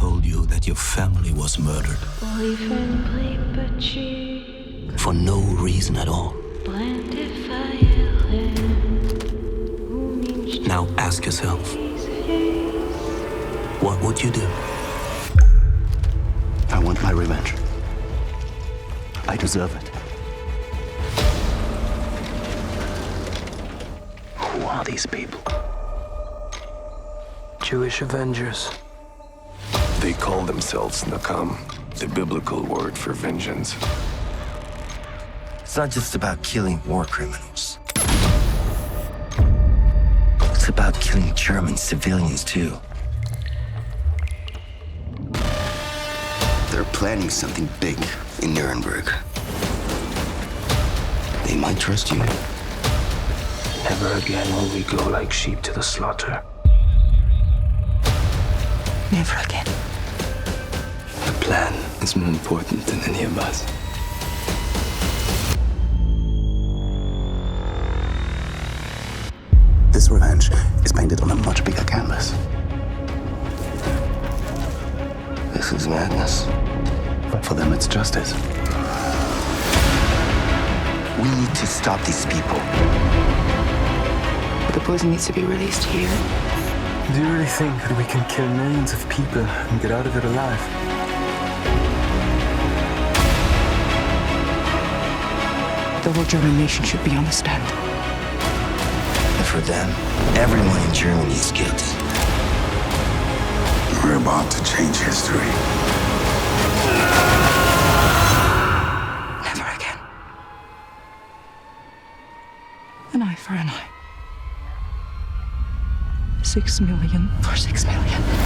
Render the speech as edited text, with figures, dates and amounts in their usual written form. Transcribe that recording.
told you that your family was murdered. For no reason at all. Now ask yourself, what would you do? I want my revenge. I deserve it. Who are these people? Jewish Avengers. They call themselves Nakam, the biblical word for vengeance. It's not just about killing war criminals. It's about killing German civilians, too. They're planning something big in Nuremberg. They might trust you. Never again will we go like sheep to the slaughter. Never again. The plan is more important than any of us. This revenge is painted on a much bigger canvas. This is madness. But for them, it's justice. We need to stop these people. The poison needs to be released here. Do you really think that we can kill millions of people and get out of it alive? The whole German nation should be on the stand. And for them, everyone in Germany is guilty. We're about to change history. Never again. An eye for an eye. 6 million for 6 million.